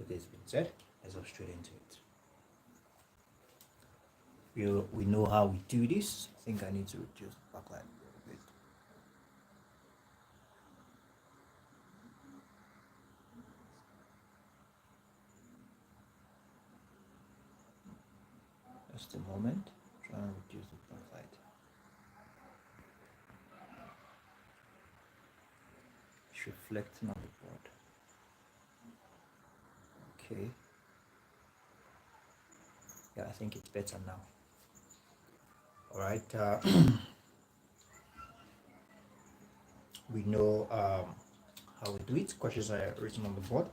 this being said, let's go straight into it. We know how we do this. I think I need to reduce the backlight a little bit. Just a moment. Try and reduce the backlight. It's reflecting on the board. Okay. Yeah, I think it's better now. All right. We know how we do it. Questions are written on the board.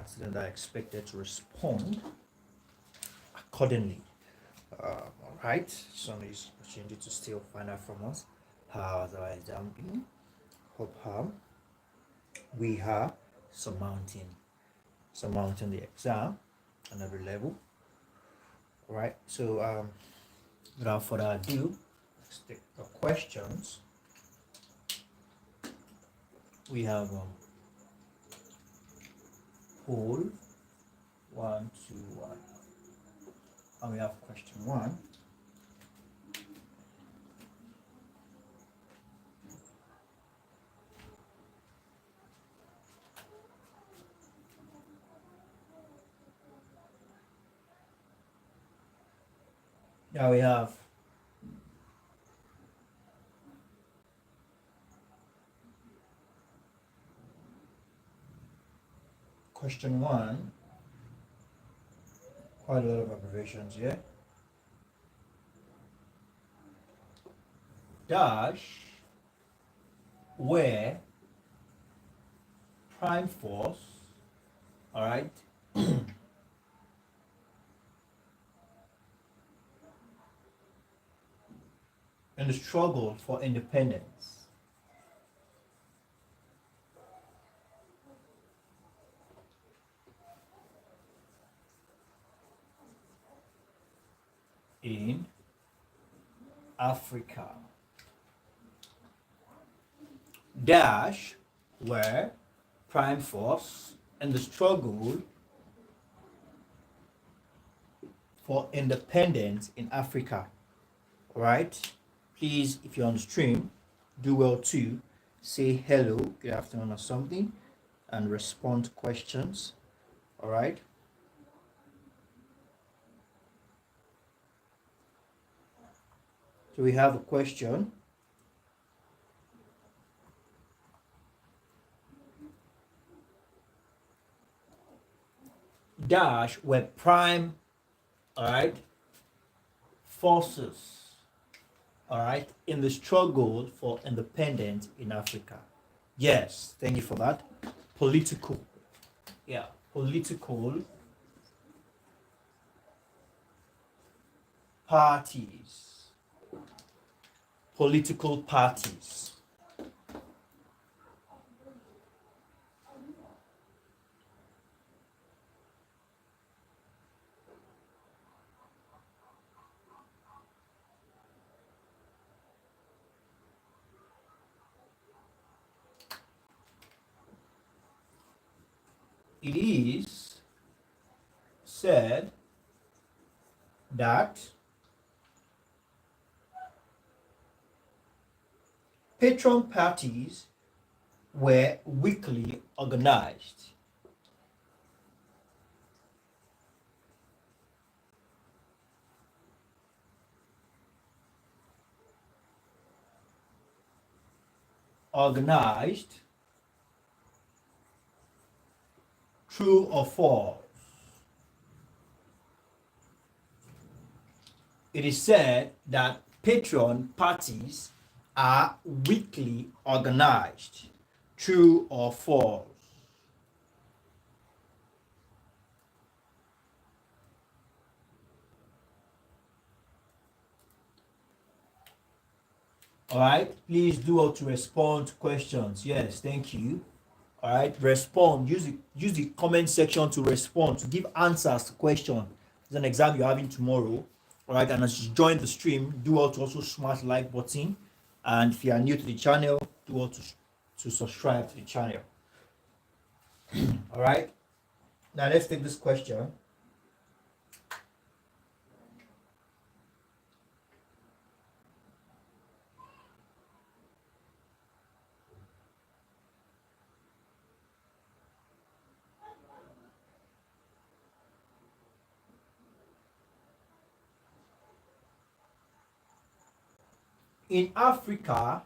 Students are expected to respond accordingly. All right. Some is opportunity to still find out from us how the exam been. Hope we are surmounting the exam on every level. All right. So without further ado, let's take the questions. We have POL121, and we have question 1. Now we have question 1, quite a lot of abbreviations here. Dash where prime force, all right, and the struggle for independence in Africa. Dash where prime force and the struggle for independence in Africa. All right. Please, if you're on the stream, do well to say hello, good afternoon, or something, and respond to questions. All right. So we have a question. Dash where prime, all right, forces, all right, in the struggle for independence in Africa. Yes, thank you for that. Political, yeah, political parties, political parties. It is said that patron parties were weekly organized. True or false? It is said that patron parties are weekly organized. True or false? All right, please do all to respond to questions. Yes, thank you. All right, respond. Use the comment section to respond, to give answers to questions. It's an exam you're having tomorrow. All right, and as you join the stream, do all to also smash the like button. And if you are new to the channel, do all to subscribe to the channel. All right. Now let's take this question. In Africa,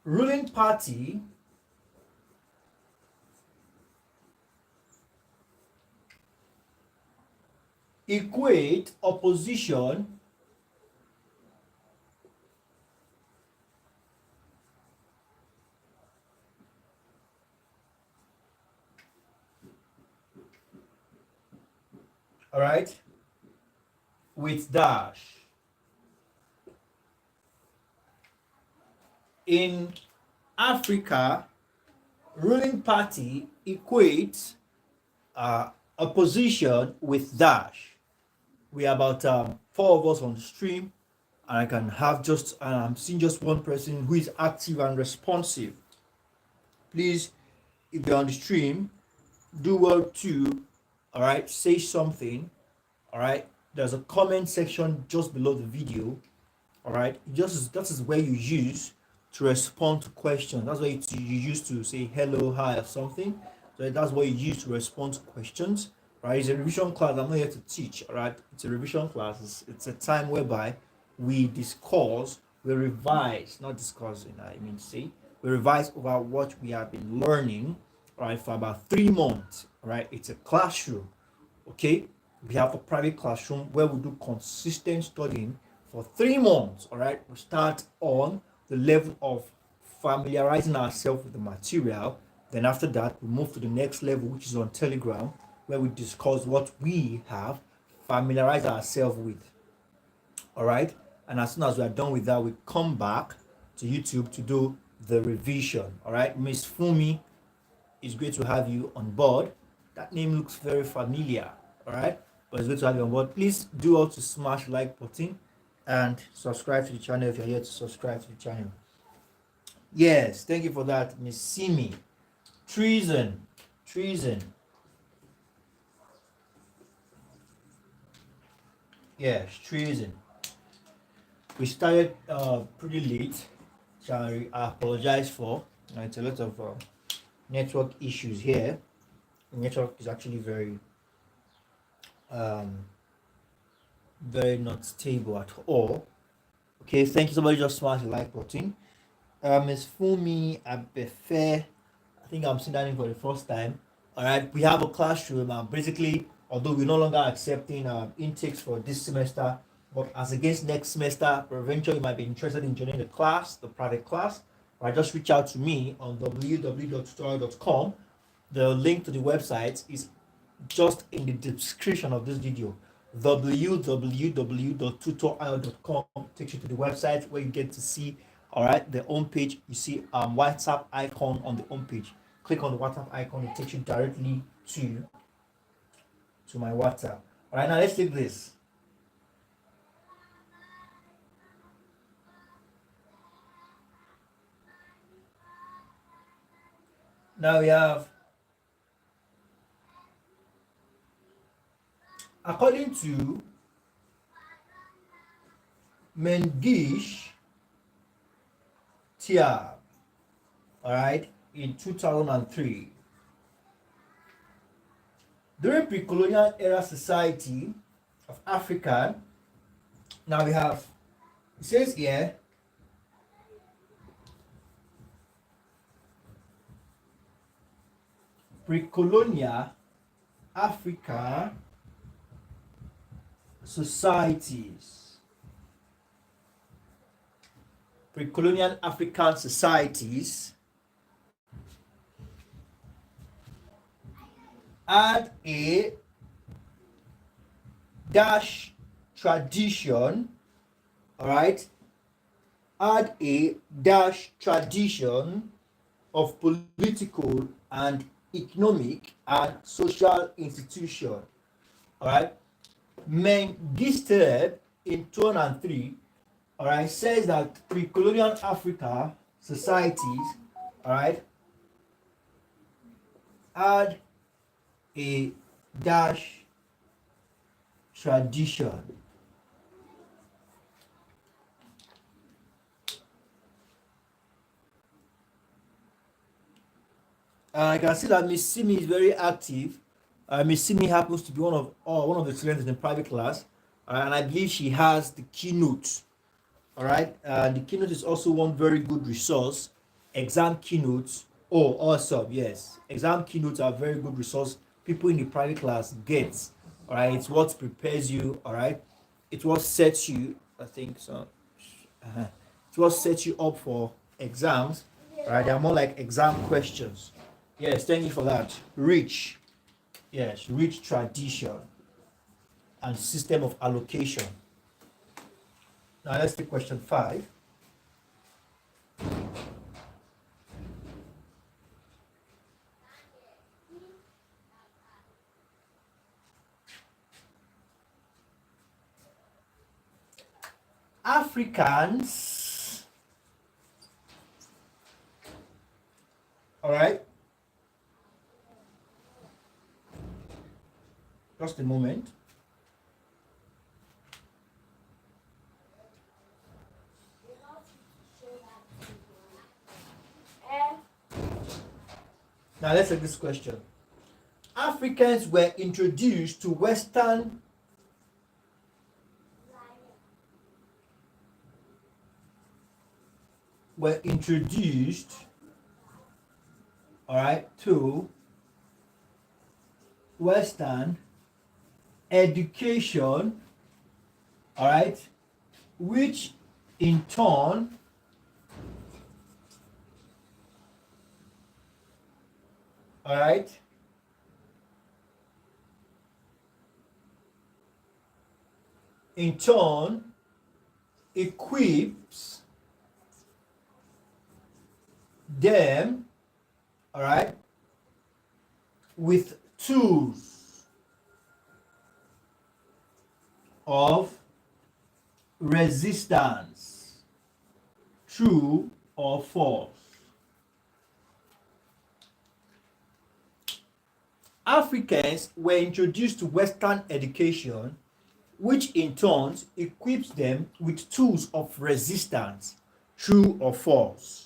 ruling party equate opposition all right with dash. In Africa, ruling party equates opposition with dash. We are about four of us on the stream, and I can have just I'm seeing just one person who is active and responsive. Please, if you're on the stream, do well to all right say something. All right, there's a comment section just below the video. All right, just that is where you use to respond to questions. That's where you use to say hello, hi, or something. So that's what you use to respond to questions. Right, it's a revision class. I'm not here to teach. All right, it's a revision class. It's a time whereby we discuss, we revise, not discussing. I mean, say we revise over what we have been learning. All right, for about 3 months. All right, it's a classroom. Okay, we have a private classroom where we do consistent studying for 3 months. All right, we start on the level of familiarizing ourselves with the material. Then after that we move to the next level, which is on Telegram, where we discuss what we have familiarized ourselves with. All right, and as soon as we are done with that, we come back to YouTube to do the revision. All right, Miss Fumi, it's great to have you on board. That name looks very familiar. All right, but it's good to have you on board. Please do also smash the like button and subscribe to the channel if you're here to subscribe to the channel. Yes, thank you for that, Miss Simi. Treason. Yes, treason. We started pretty late, so I apologize for. It's a lot of network issues here. The network is actually um, very not stable at all. Okay, thank you. Somebody just smash the like button. Miss Fumi Abefe, I think I'm seeing that name for the first time. All right, we have a classroom. Basically, although we're no longer accepting intakes for this semester, but as against next semester, eventually you might be interested in joining the class, the private class. Right, just reach out to me on www.tutorial.com. The link to the website is just in the description of this video. www.tutorial.com takes you to the website where you get to see all right the home page. You see WhatsApp icon on the home page. Click on the WhatsApp icon, it takes you directly to my WhatsApp. All right, now let's take this. Now we have, according to Mengish Tiab, all right, in 2003, during pre-colonial era society of Africa. Now we have, it says here, pre-colonial Africa societies. Pre-colonial African societies had a dash tradition, all right, had a dash tradition of political and economic and social institution. All right, Mengistu in 2003, all right, says that pre-colonial Africa societies, all right, had a dash tradition. And I can see that Miss Simi is very active. Miss Simi happens to be one of the students in the private class, and I believe she has the keynote. All right, the keynote is also one very good resource. Exam keynotes. Oh, awesome! Yes, exam keynotes are very good resource. People in the private class get. All right, it's what prepares you. All right, it's what sets you. I think so. It's what sets you up for exams. All right, they are more like exam questions. Yes, thank you for that. Rich, yes, rich tradition and system of allocation. Now let's take question 5. Africans, all right, just a moment. Now let's take this question. Africans were introduced to Western were introduced, all right, to Western education, all right, which in turn, all right, in turn equips them, all right, with tools of resistance. True or false? Africans were introduced to Western education, which in turn equips them with tools of resistance. True or false?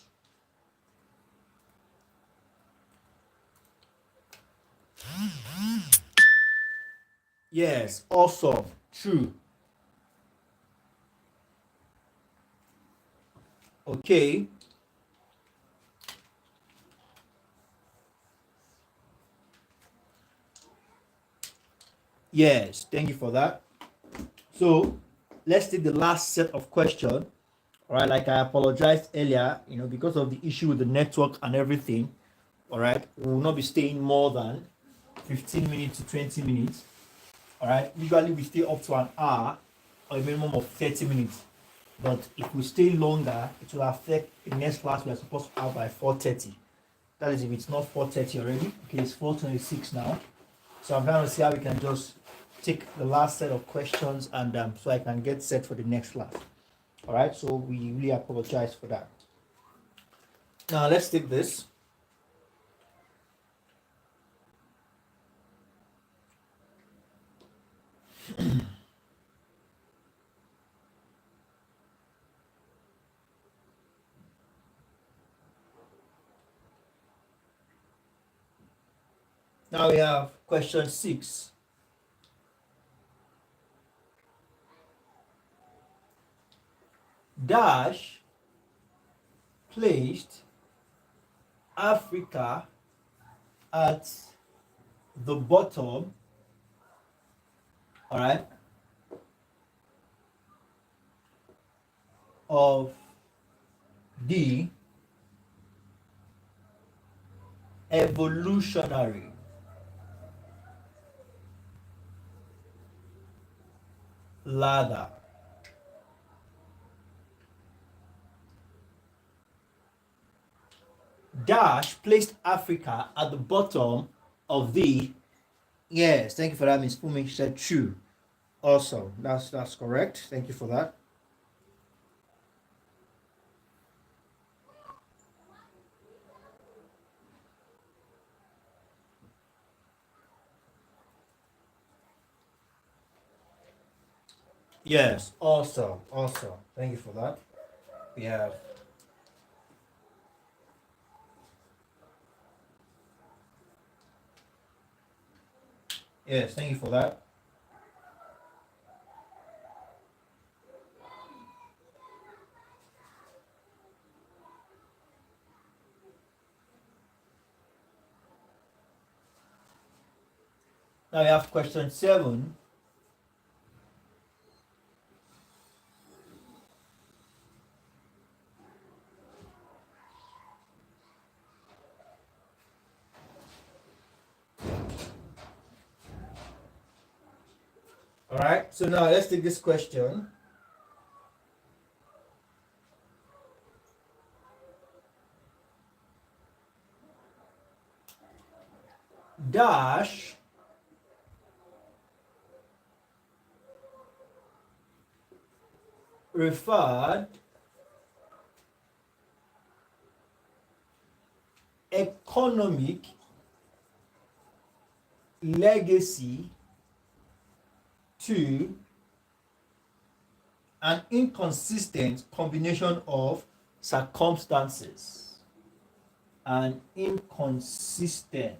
Yes, awesome. True. Okay. Yes, thank you for that. So let's take the last set of questions. All right, like I apologized earlier, because of the issue with the network and everything. All right, we will not be staying more than 15 minutes to 20 minutes. All right, usually we stay up to an hour or a minimum of 30 minutes. But if we stay longer, it will affect the next class we are supposed to have by 4:30. That is if it's not 4:30 already. Okay, it's 4:26 now. So I'm trying to see how we can just take the last set of questions and so I can get set for the next class. All right, so we really apologize for that. Now let's take this. Now we have question 6. Dash placed Africa at the bottom, all right, of the evolutionary ladder. Dash placed Africa at the bottom of the. Yes, thank you for that, Miss Fumi. She said true. Awesome. That's correct. Thank you for that. Yes, awesome, awesome. Thank you for that. We have yes, thank you for that. Now we have question 7. All right. So now let's take this question. Dash referred economic legacy to an inconsistent combination of circumstances. An inconsistent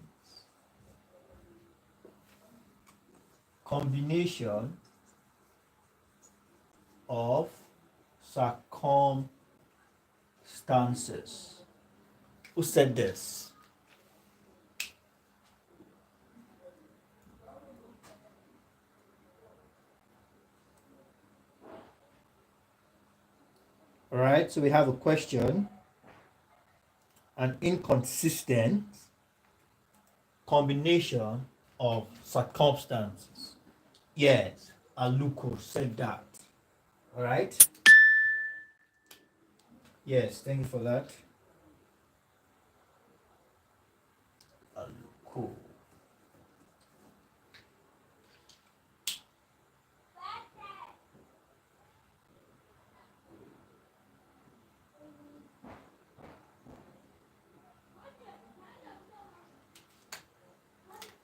combination of circumstances. Who said this? All right, so we have a question. An inconsistent combination of circumstances. Yes, Aluko said that. All right. Yes, thank you for that. Aluko.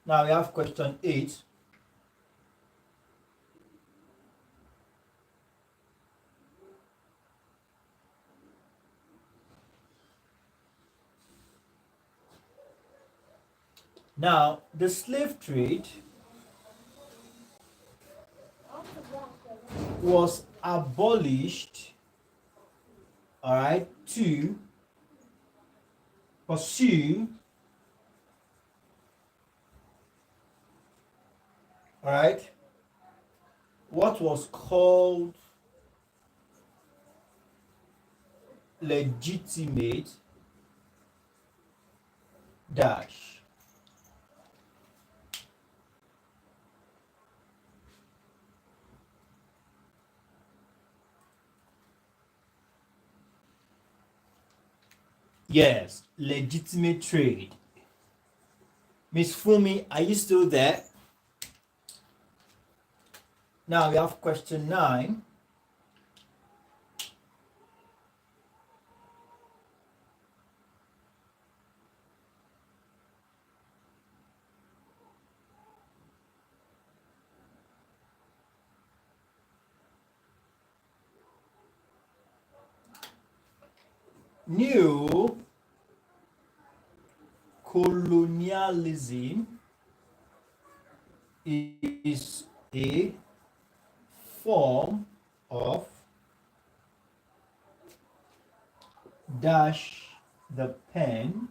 Now we have question 8. Now, the slave trade was abolished, all right, to pursue, all right, what was called legitimate dash. Yes, legitimate trade. Miss Fumi, are you still there? Now we have question 9. New colonialism is a form of dash dependency.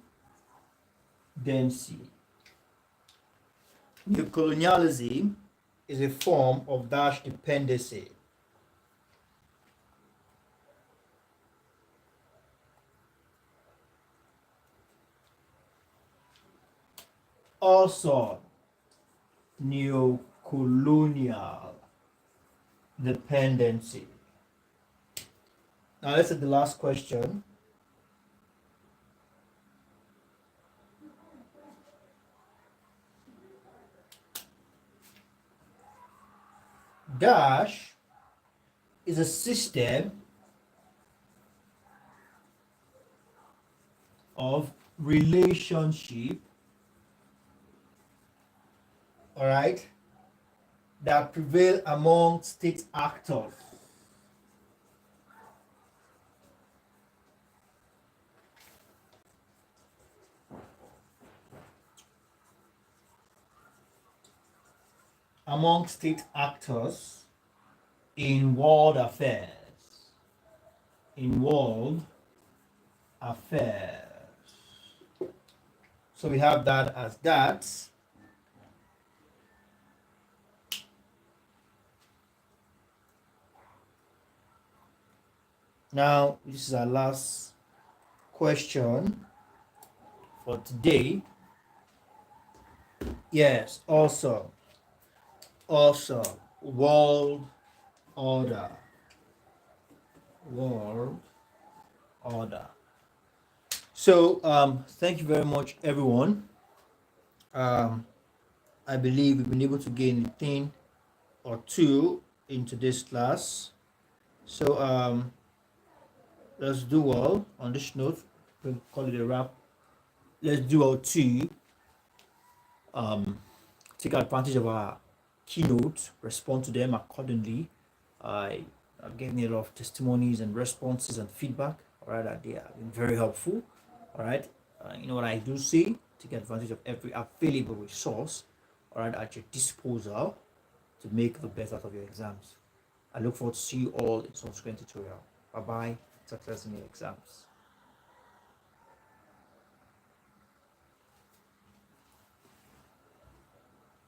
New colonialism is a form of dash dependency. Also, neo-colonial dependency. Now let's at the last question. Dash is a system of relationship, all right, that prevail among state actors. Among state actors in world affairs. In world affairs. So we have that as that. Now, this is our last question for today. Yes, also world order. World order. So, thank you very much, everyone. I believe we've been able to gain a thing or two into this class. So, let's do well on this note. We'll call it a wrap. Let's do well to take advantage of our keynote, respond to them accordingly. I've given a lot of testimonies and responses and feedback. All right, that they have been very helpful. All right, you know what I do say: take advantage of every available resource. All right, at your disposal to make the best out of your exams. I look forward to see you all in subsequent tutorial. Bye bye. Success in your exams.